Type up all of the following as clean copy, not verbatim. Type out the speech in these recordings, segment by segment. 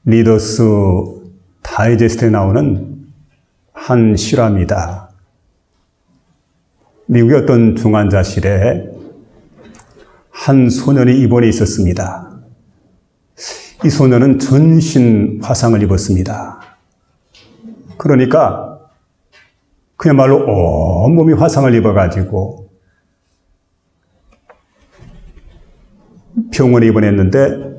리더스 다이제스트에 나오는 한 실화입니다. 미국의 어떤 중환자실에 한 소년이 입원해 있었습니다. 이 소년은 전신 화상을 입었습니다. 그러니까 그야말로 온몸이 화상을 입어가지고 병원에 입원했는데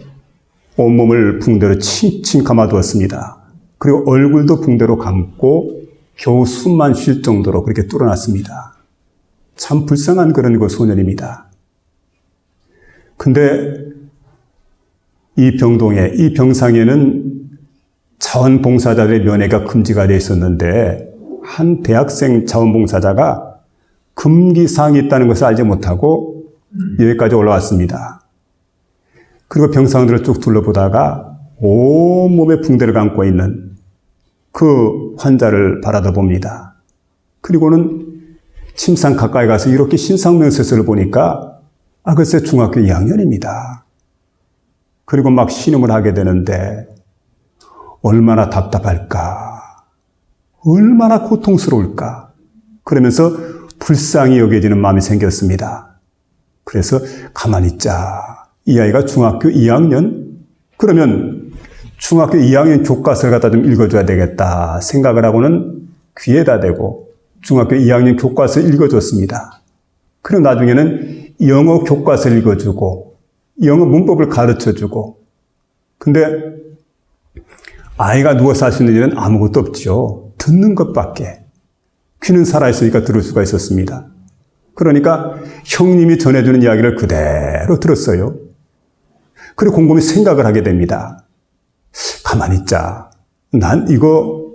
온몸을 붕대로 칭칭 감아두었습니다. 그리고 얼굴도 붕대로 감고 겨우 숨만 쉴 정도로 그렇게 뚫어놨습니다. 참 불쌍한 그런 그 소년입니다. 근데 이 병동에, 이 병상에는 자원봉사자들의 면회가 금지가 되어 있었는데 한 대학생 자원봉사자가 금기사항이 있다는 것을 알지 못하고 여기까지 올라왔습니다. 그리고 병상들을 쭉 둘러보다가 온몸에 붕대를 감고 있는 그 환자를 바라다 봅니다. 그리고는 침상 가까이 가서 이렇게 신상명세서를 보니까 글쎄 중학교 2학년입니다. 그리고 막 신음을 하게 되는데 얼마나 답답할까, 얼마나 고통스러울까, 그러면서 불쌍히 여겨지는 마음이 생겼습니다. 그래서 가만히 있자. 이 아이가 중학교 2학년? 그러면 중학교 2학년 교과서를 갖다 좀 읽어줘야 되겠다 생각을 하고는 귀에다 대고 중학교 2학년 교과서를 읽어줬습니다. 그리고 나중에는 영어 교과서를 읽어주고 영어 문법을 가르쳐주고. 근데 아이가 누워서 할 수 있는 일은 아무것도 없죠. 듣는 것밖에. 귀는 살아있으니까 들을 수가 있었습니다. 그러니까 형님이 전해주는 이야기를 그대로 들었어요. 그리고 곰곰이 생각을 하게 됩니다. 가만히 있자. 난 이거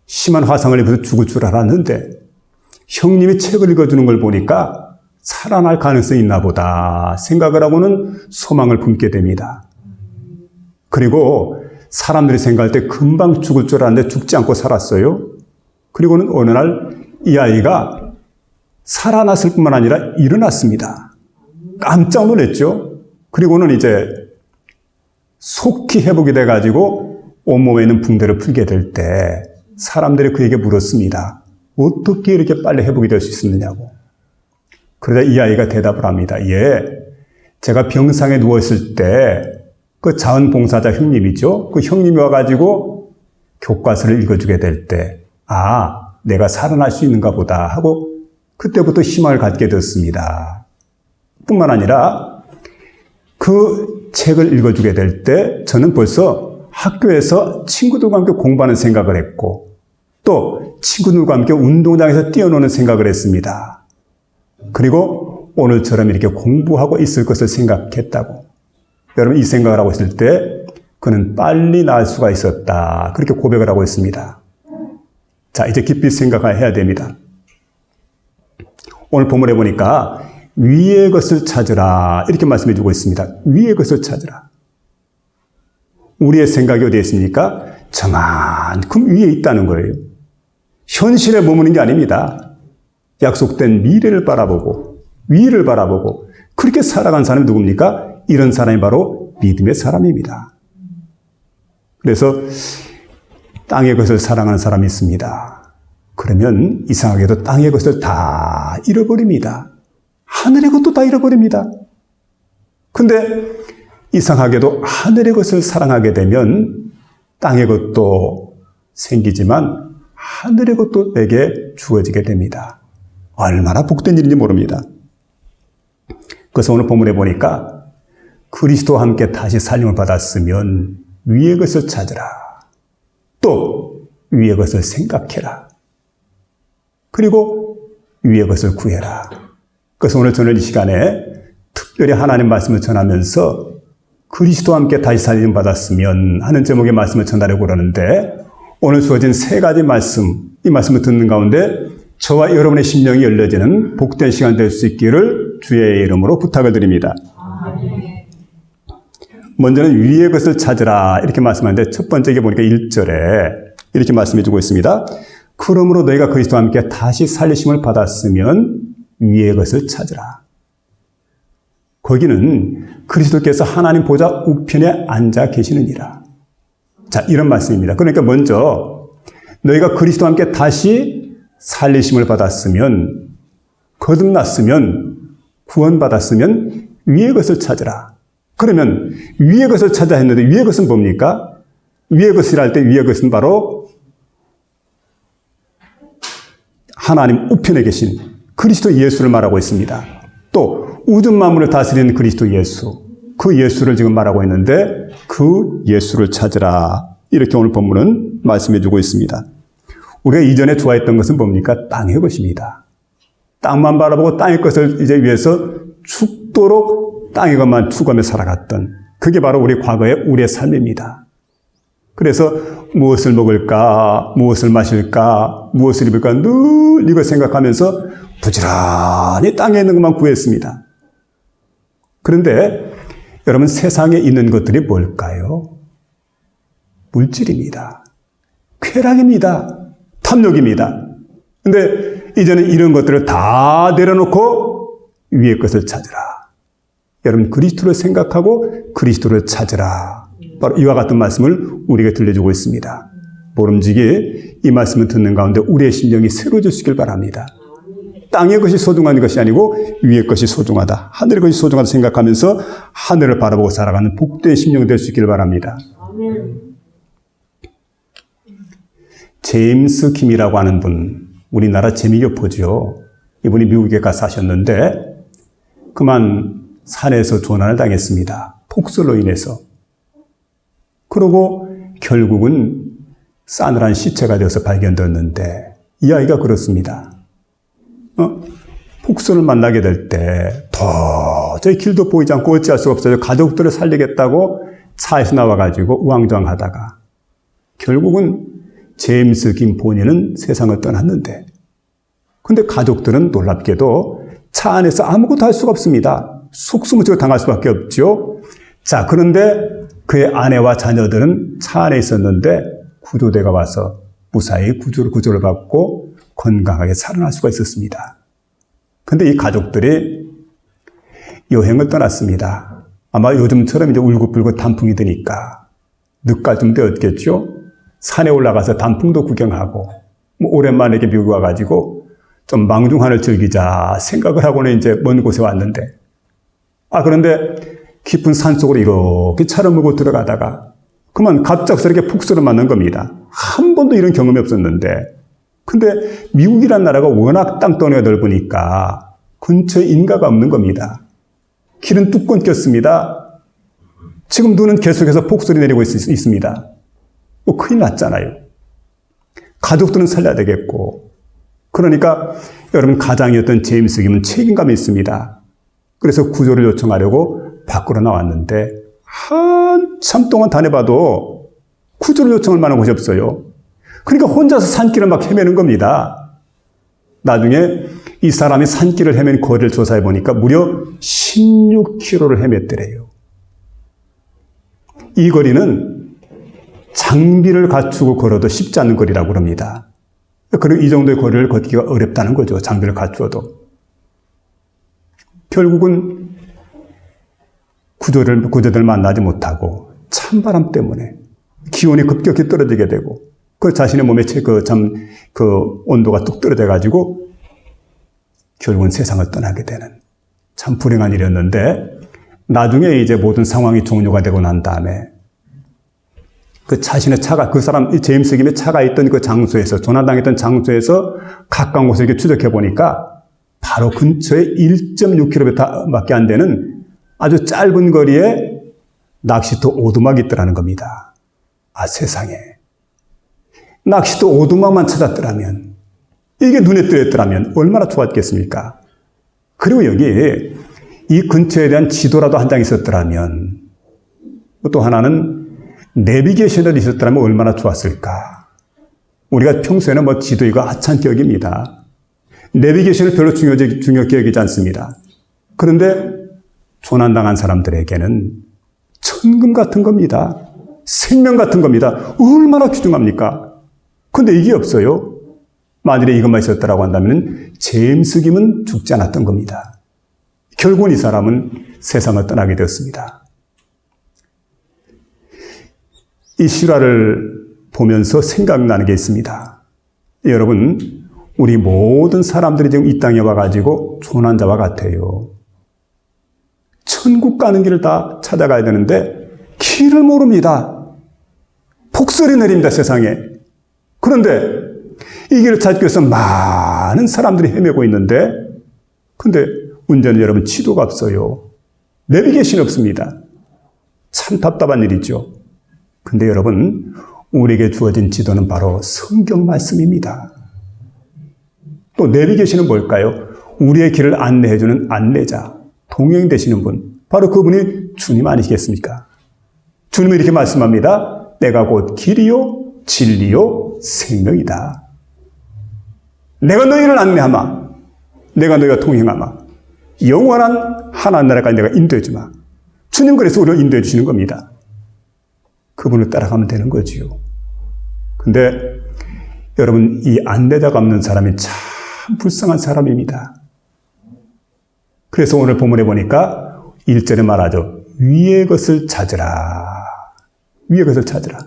심한 화상을 입어서 죽을 줄 알았는데 형님이 책을 읽어주는 걸 보니까 살아날 가능성이 있나 보다 생각을 하고는 소망을 품게 됩니다. 그리고 사람들이 생각할 때 금방 죽을 줄 알았는데 죽지 않고 살았어요. 그리고는 어느 날 이 아이가 살아났을 뿐만 아니라 일어났습니다. 깜짝 놀랐죠. 그리고는 이제 속히 회복이 돼가지고 온몸에 있는 붕대를 풀게 될 때 사람들이 그에게 물었습니다. 어떻게 이렇게 빨리 회복이 될 수 있었느냐고. 그러자 이 아이가 대답을 합니다. 예, 제가 병상에 누워있을 때 그 자원봉사자 형님이죠. 그 형님이 와가지고 교과서를 읽어주게 될 때 내가 살아날 수 있는가 보다 하고 그때부터 희망을 갖게 됐습니다. 뿐만 아니라 그 책을 읽어주게 될 때 저는 벌써 학교에서 친구들과 함께 공부하는 생각을 했고 또 친구들과 함께 운동장에서 뛰어노는 생각을 했습니다. 그리고 오늘처럼 이렇게 공부하고 있을 것을 생각했다고. 여러분 이 생각을 하고 있을 때 그는 빨리 나을 수가 있었다. 그렇게 고백을 하고 있습니다. 자, 이제 깊이 생각을 해야 됩니다. 오늘 본문에 보니까 위의 것을 찾으라 이렇게 말씀해 주고 있습니다. 위의 것을 찾으라. 우리의 생각이 어디에 있습니까? 저만큼 위에 있다는 거예요. 현실에 머무는 게 아닙니다. 약속된 미래를 바라보고 위를 바라보고 그렇게 살아간 사람이 누굽니까? 이런 사람이 바로 믿음의 사람입니다. 그래서 땅의 것을 사랑하는 사람이 있습니다. 그러면 이상하게도 땅의 것을 다 잃어버립니다. 하늘의 것도 다 잃어버립니다. 근데 이상하게도 하늘의 것을 사랑하게 되면 땅의 것도 생기지만 하늘의 것도 내게 주어지게 됩니다. 얼마나 복된 일인지 모릅니다. 그래서 오늘 본문에 보니까 그리스도와 함께 다시 살림을 받았으면 위의 것을 찾으라. 또 위의 것을 생각해라. 그리고 위의 것을 구해라. 그래서 오늘 저는 이 시간에 특별히 하나님 말씀을 전하면서 그리스도와 함께 다시 살림 받았으면 하는 제목의 말씀을 전하려고 그러는데 오늘 주어진 세 가지 말씀, 이 말씀을 듣는 가운데 저와 여러분의 심령이 열려지는 복된 시간 될 수 있기를 주의 이름으로 부탁을 드립니다. 먼저는 위의 것을 찾으라 이렇게 말씀하는데 첫 번째 보니까 1절에 이렇게 말씀해 주고 있습니다. 그러므로 너희가 그리스도와 함께 다시 살리심을 받았으면 위의 것을 찾으라. 거기는 그리스도께서 하나님 보좌 우편에 앉아 계시느니라. 자, 이런 말씀입니다. 그러니까 먼저 너희가 그리스도와 함께 다시 살리심을 받았으면, 거듭났으면, 구원받았으면 위의 것을 찾으라. 그러면 위의 것을 찾아 했는데 위의 것은 뭡니까? 위의 것이라 할 때 위의 것은 바로 하나님 우편에 계신 그리스도 예수를 말하고 있습니다. 또 우주 만물을 다스리는 그리스도 예수, 그 예수를 지금 말하고 있는데 그 예수를 찾으라. 이렇게 오늘 본문은 말씀해 주고 있습니다. 우리가 이전에 좋아했던 것은 뭡니까? 땅의 것입니다. 땅만 바라보고 땅의 것을 이제 위해서 죽도록 땅의 것만 추구하며 살아갔던, 그게 바로 우리 과거의 우리의 삶입니다. 그래서 무엇을 먹을까, 무엇을 마실까, 무엇을 입을까 늘 이거 생각하면서 부지런히 땅에 있는 것만 구했습니다. 그런데 여러분, 세상에 있는 것들이 뭘까요? 물질입니다. 쾌락입니다. 탐욕입니다. 근데 이제는 이런 것들을 다 내려놓고 위의 것을 찾으라. 여러분, 그리스도를 생각하고 그리스도를 찾으라. 바로 이와 같은 말씀을 우리에게 들려주고 있습니다. 모름지기 이 말씀을 듣는 가운데 우리의 심령이 새로워지시길 바랍니다. 땅의 것이 소중한 것이 아니고 위의 것이 소중하다, 하늘의 것이 소중하다 생각하면서 하늘을 바라보고 살아가는 복된 심령이 될 수 있기를 바랍니다. 제임스 김이라고 하는 분, 우리나라 재미교포죠. 이분이 미국에 가서 사셨는데 그만 산에서 조난을 당했습니다. 폭설로 인해서. 그러고 결국은 싸늘한 시체가 되어서 발견되었는데 이 아이가 그렇습니다. 폭설을 만나게 될 때 도저히 길도 보이지 않고 어찌할 수가 없어요. 가족들을 살리겠다고 차에서 나와가지고 우왕좌왕하다가 결국은 제임스 김 본인은 세상을 떠났는데, 근데 가족들은 놀랍게도 차 안에서 아무것도 할 수가 없습니다. 속수무책을 당할 수밖에 없죠. 자, 그런데 그의 아내와 자녀들은 차 안에 있었는데 구조대가 와서 무사히 구조를 받고 건강하게 살아날 수가 있었습니다. 근데 이 가족들이 여행을 떠났습니다. 아마 요즘처럼 이제 울긋불긋 단풍이 드니까 늦가좀 되었겠죠. 산에 올라가서 단풍도 구경하고, 오랜만에 이렇게 미국에 와가지고 좀 망중한을 즐기자 생각을 하고는 이제 먼 곳에 왔는데, 그런데 깊은 산 속으로 이렇게 차를 몰고 들어가다가 그만 갑작스럽게 폭설을 맞는 겁니다. 한 번도 이런 경험이 없었는데, 근데 미국이란 나라가 워낙 땅덩이가 넓으니까 근처에 인가가 없는 겁니다. 길은 뚝 끊겼습니다. 지금 눈은 계속해서 폭설이 내리고 있습니다. 큰일 났잖아요. 가족들은 살려야 되겠고. 그러니까 여러분, 가장이었던 제임스 김은 책임감이 있습니다. 그래서 구조를 요청하려고 밖으로 나왔는데 한참 동안 다녀봐도 구조를 요청할 만한 곳이 없어요. 그러니까 혼자서 산길을 막 헤매는 겁니다. 나중에 이 사람이 산길을 헤맨 거리를 조사해 보니까 무려 16km를 헤맸더래요. 이 거리는 장비를 갖추고 걸어도 쉽지 않은 거리라고 그럽니다. 그리고 이 정도의 거리를 걷기가 어렵다는 거죠. 장비를 갖추어도. 결국은 구조대를 만나지 못하고 찬바람 때문에 기온이 급격히 떨어지게 되고 그 자신의 몸의 온도가 뚝 떨어져가지고 결국은 세상을 떠나게 되는 참 불행한 일이었는데, 나중에 이제 모든 상황이 종료가 되고 난 다음에 그 자신의 차가, 그 사람, 제임스 김의 차가 있던 그 장소에서, 조난당했던 장소에서 가까운 곳을 이렇게 추적해 보니까 바로 근처에 1.6km밖에 안 되는 아주 짧은 거리에 낚시터 오두막이 있더라는 겁니다. 세상에. 낚시터 오두막만 찾았더라면, 이게 눈에 띄었더라면 얼마나 좋았겠습니까? 그리고 여기 이 근처에 대한 지도라도 한 장 있었더라면, 또 하나는 내비게이션이 있었더라면 얼마나 좋았을까. 우리가 평소에는 지도 이거 하찮게 여깁니다. 내비게이션을 별로 중요하게 여기지 않습니다. 그런데 조난당한 사람들에게는 천금 같은 겁니다. 생명 같은 겁니다. 얼마나 귀중합니까? 근데 이게 없어요. 만일에 이것만 있었다라고 한다면 제임스 김은 죽지 않았던 겁니다. 결국은 이 사람은 세상을 떠나게 되었습니다. 이 실화를 보면서 생각나는 게 있습니다. 여러분, 우리 모든 사람들이 지금 이 땅에 와가지고 조난자와 같아요. 천국 가는 길을 다 찾아가야 되는데 길을 모릅니다. 폭설이 내립니다, 세상에. 그런데 이 길을 찾기 위해서 많은 사람들이 헤매고 있는데, 근데 문제는 여러분 지도가 없어요. 내비게이션이 없습니다. 참 답답한 일이죠. 근데 여러분, 우리에게 주어진 지도는 바로 성경 말씀입니다. 또 내비게이션은 뭘까요? 우리의 길을 안내해주는 안내자, 동행되시는 분, 바로 그분이 주님 아니시겠습니까? 주님이 이렇게 말씀합니다. 내가 곧 길이요 진리요 생명이다. 내가 너희를 안내하마. 내가 너희가 동행하마. 영원한 하나님 나라까지 내가 인도해 주마. 주님 그래서 우리를 인도해 주시는 겁니다. 그분을 따라가면 되는 거지요. 근데 여러분, 이 안내자가 없는 사람이 참 불쌍한 사람입니다. 그래서 오늘 본문에 보니까 1절에 말하죠. 위의 것을 찾으라. 위의 것을 찾으라.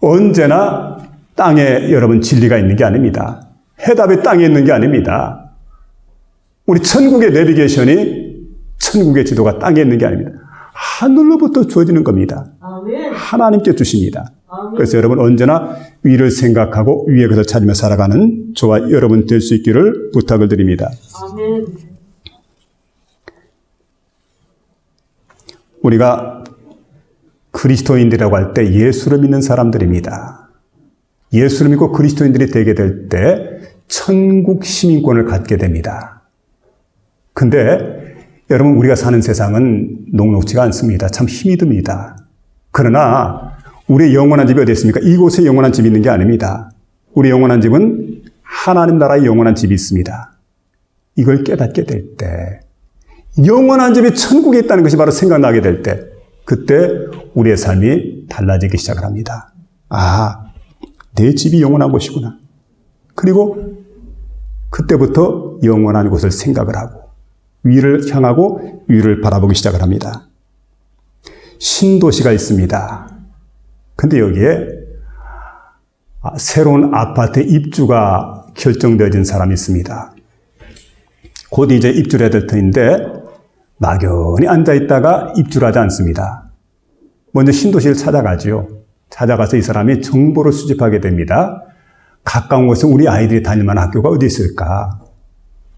언제나 땅에 여러분 진리가 있는 게 아닙니다. 해답이 땅에 있는 게 아닙니다. 우리 천국의 내비게이션이, 천국의 지도가 땅에 있는 게 아닙니다. 하늘로부터 주어지는 겁니다. 아멘. 하나님께 주십니다. 아멘. 그래서 여러분 언제나 위를 생각하고 위의 것을 찾으며 살아가는 저와 여러분 될 수 있기를 부탁을 드립니다. 아멘. 우리가 그리스도인들이라고 할 때 예수를 믿는 사람들입니다. 예수를 믿고 그리스도인들이 되게 될 때 천국 시민권을 갖게 됩니다. 근데 여러분, 우리가 사는 세상은 녹록지가 않습니다. 참 힘이 듭니다. 그러나 우리의 영원한 집이 어디 있습니까? 이곳에 영원한 집이 있는 게 아닙니다. 우리 영원한 집은 하나님 나라의 영원한 집이 있습니다. 이걸 깨닫게 될 때, 영원한 집이 천국에 있다는 것이 바로 생각나게 될 때, 그때 우리의 삶이 달라지기 시작을 합니다. 아, 내 집이 영원한 곳이구나. 그리고 그때부터 영원한 곳을 생각을 하고 위를 향하고 위를 바라보기 시작을 합니다. 신도시가 있습니다. 근데 여기에 새로운 아파트 입주가 결정되어진 사람이 있습니다. 곧 이제 입주를 해야 될 터인데 막연히 앉아있다가 입주를 하지 않습니다. 먼저 신도시를 찾아가죠. 찾아가서 이 사람이 정보를 수집하게 됩니다. 가까운 곳에 우리 아이들이 다닐 만한 학교가 어디 있을까?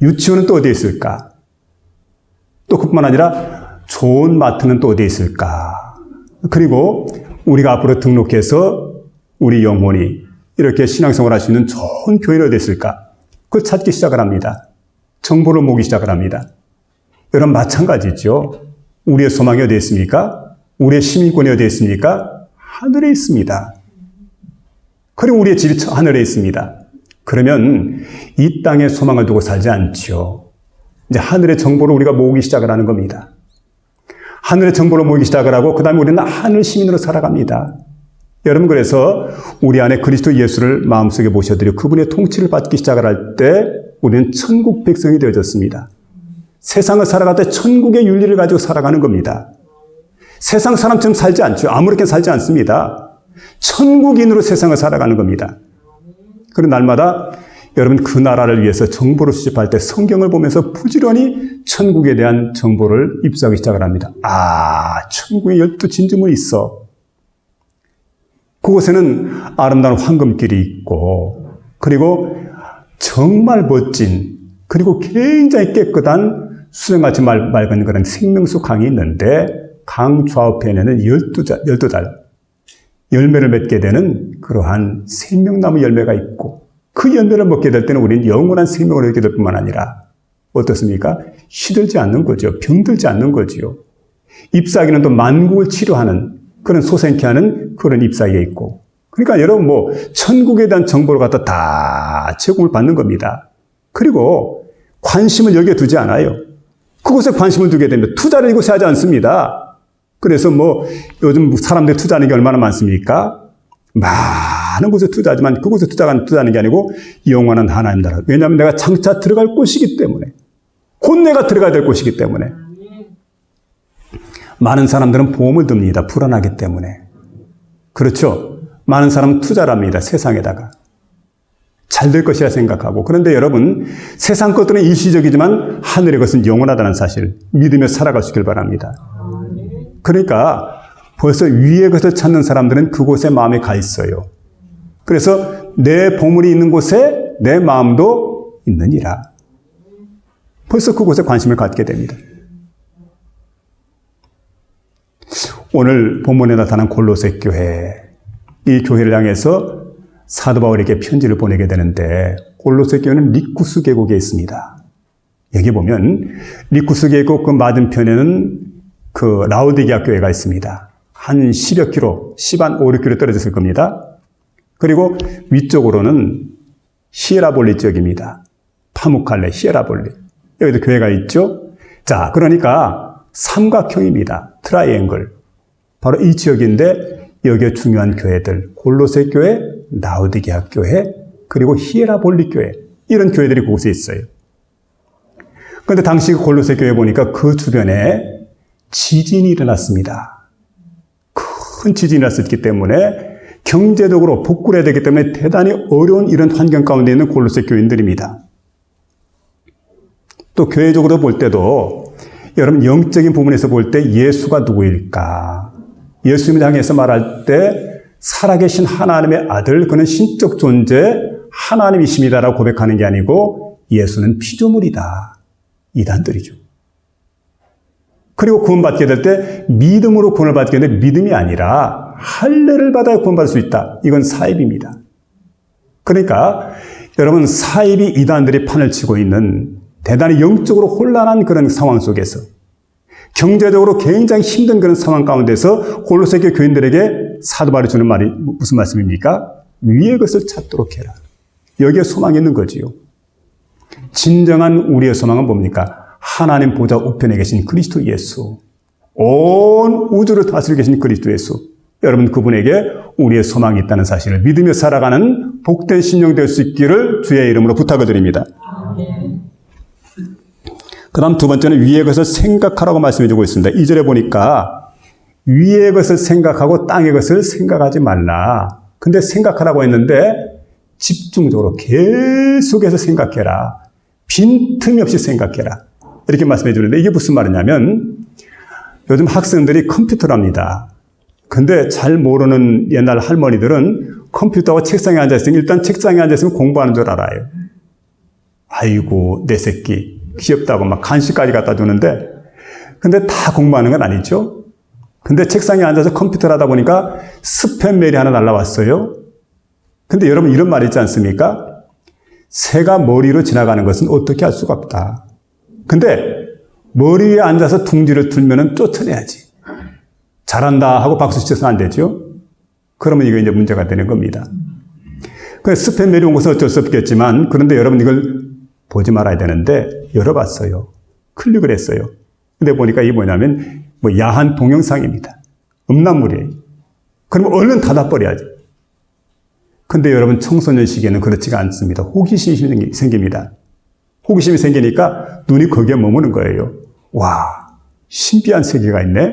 유치원은 또 어디 있을까? 또 그뿐만 아니라 좋은 마트는 또 어디에 있을까? 그리고 우리가 앞으로 등록해서 우리 영혼이 이렇게 신앙생활을 할 수 있는 좋은 교회는 어디 있을까? 그걸 찾기 시작을 합니다. 정보를 모으기 시작을 합니다. 여러분 마찬가지죠. 우리의 소망이 어디에 있습니까? 우리의 시민권이 어디에 있습니까? 하늘에 있습니다. 그리고 우리의 집이 하늘에 있습니다. 그러면 이 땅에 소망을 두고 살지 않죠. 이제 하늘의 정보를 우리가 모으기 시작을 하는 겁니다. 하늘의 정보를 모으기 시작을 하고 그 다음에 우리는 하늘 시민으로 살아갑니다. 여러분 그래서 우리 안에 그리스도 예수를 마음속에 모셔드리고 그분의 통치를 받기 시작을 할 때 우리는 천국 백성이 되어졌습니다. 세상을 살아갈 때 천국의 윤리를 가지고 살아가는 겁니다. 세상 사람처럼 살지 않죠. 아무렇게 살지 않습니다. 천국인으로 세상을 살아가는 겁니다. 그리고 날마다 여러분 그 나라를 위해서 정보를 수집할 때 성경을 보면서 부지런히 천국에 대한 정보를 입수하기 시작을 합니다. 아, 천국에 12진주문이 있어. 그곳에는 아름다운 황금길이 있고 그리고 정말 멋진 그리고 굉장히 깨끗한 수정같이 맑은 그런 생명수 강이 있는데 강 좌우편에는 12달 열매를 맺게 되는 그러한 생명나무 열매가 있고 그 열매를 먹게 될 때는 우리는 영원한 생명을 얻게 될 뿐만 아니라 어떻습니까? 시들지 않는 거죠. 병들지 않는 거죠. 잎사귀는 또 만국을 치료하는 그런 소생케 하는 그런 잎사귀가 있고 그러니까 여러분 천국에 대한 정보를 갖다 다 제공을 받는 겁니다. 그리고 관심을 여기에 두지 않아요. 그곳에 관심을 두게 되면 투자를 이곳에 하지 않습니다. 그래서 요즘 사람들이 투자하는 게 얼마나 많습니까? 많은 곳에 투자하지만 그곳에 투자하는 게 아니고 영원한 하나님 나라. 왜냐하면 내가 장차 들어갈 곳이기 때문에 곧 내가 들어가야 될 곳이기 때문에 많은 사람들은 보험을 듭니다. 불안하기 때문에. 그렇죠. 많은 사람은 투자를 합니다. 세상에다가. 잘 될 것이라 생각하고. 그런데 여러분, 세상 것들은 일시적이지만 하늘의 것은 영원하다는 사실 믿으며 살아가시길 바랍니다. 그러니까 벌써 위의 것을 찾는 사람들은 그곳에 마음이 가 있어요. 그래서 내 보물이 있는 곳에 내 마음도 있느니라. 벌써 그곳에 관심을 갖게 됩니다. 오늘 본문에 나타난 골로새 교회, 이 교회를 향해서 사도 바울에게 편지를 보내게 되는데 골로새 교회는 리쿠스 계곡에 있습니다. 여기 보면 리쿠스 계곡 그 맞은편에는 그 라오디게아 교회가 있습니다. 한 10여 킬로, 10한 5, 6킬로 떨어졌을 겁니다. 그리고 위쪽으로는 히에라볼리 지역입니다. 파무칼레, 히에라볼리. 여기도 교회가 있죠. 자, 그러니까 삼각형입니다. 트라이앵글. 바로 이 지역인데 여기에 중요한 교회들, 골로새 교회, 라오디게아 교회, 그리고 히에라볼리 교회, 이런 교회들이 그곳에 있어요. 그런데 당시 골로새 교회 보니까 그 주변에 지진이 일어났습니다. 큰 지진이 일어났기 때문에 경제적으로 복구를 해야 되기 때문에 대단히 어려운 이런 환경 가운데 있는 골로새 교인들입니다. 또 교회적으로 볼 때도 여러분 영적인 부분에서 볼 때 예수가 누구일까? 예수님을 향해서 말할 때 살아계신 하나님의 아들, 그는 신적 존재 하나님이십니다라고 고백하는 게 아니고 예수는 피조물이다. 이단들이죠. 그리고 구원받게 될 때 믿음으로 구원을 받게 되는데 믿음이 아니라 할례를 받아야 구원받을 수 있다. 이건 사입입니다. 그러니까 여러분 사입이 이단들이 판을 치고 있는 대단히 영적으로 혼란한 그런 상황 속에서 경제적으로 굉장히 힘든 그런 상황 가운데서 골로새 교회 교인들에게 사도 바울이 주는 말이 무슨 말씀입니까? 위의 것을 찾도록 해라. 여기에 소망이 있는 거지요. 진정한 우리의 소망은 뭡니까? 하나님 보좌 우편에 계신 그리스도 예수. 온 우주를 다스리고 계신 그리스도 예수. 여러분 그분에게 우리의 소망이 있다는 사실을 믿으며 살아가는 복된 심령 될 수 있기를 주의 이름으로 부탁을 드립니다. 그 다음 두 번째는 위의 것을 생각하라고 말씀해 주고 있습니다. 2절에 보니까 위의 것을 생각하고 땅의 것을 생각하지 말라. 근데 생각하라고 했는데 집중적으로 계속해서 생각해라. 빈틈이 없이 생각해라. 이렇게 말씀해 주는데 이게 무슨 말이냐면 요즘 학생들이 컴퓨터를 합니다. 근데 잘 모르는 옛날 할머니들은 컴퓨터와 책상에 앉아있으면 일단 책상에 앉아있으면 공부하는 줄 알아요. 아이고 내 새끼 귀엽다고 막 간식까지 갖다 주는데 근데 다 공부하는 건 아니죠. 근데 책상에 앉아서 컴퓨터를 하다 보니까 스팸 메일이 하나 날라왔어요. 근데 여러분 이런 말 있지 않습니까? 새가 머리로 지나가는 것은 어떻게 할 수가 없다. 근데 머리 위에 앉아서 둥지를 틀면은 쫓아내야지. 잘한다 하고 박수 치서는 안 되죠. 그러면 이거 이제 문제가 되는 겁니다. 그래서 스팸 메일이 온 것은 어쩔 수 없겠지만 그런데 여러분 이걸 보지 말아야 되는데 열어봤어요. 클릭을 했어요. 근데 보니까 이게 뭐냐면 야한 동영상입니다. 음란물이에요. 그러면 얼른 닫아버려야지. 근데 여러분 청소년 시기에는 그렇지가 않습니다. 호기심이 생깁니다. 호기심이 생기니까 눈이 거기에 머무는 거예요. 와, 신비한 세계가 있네.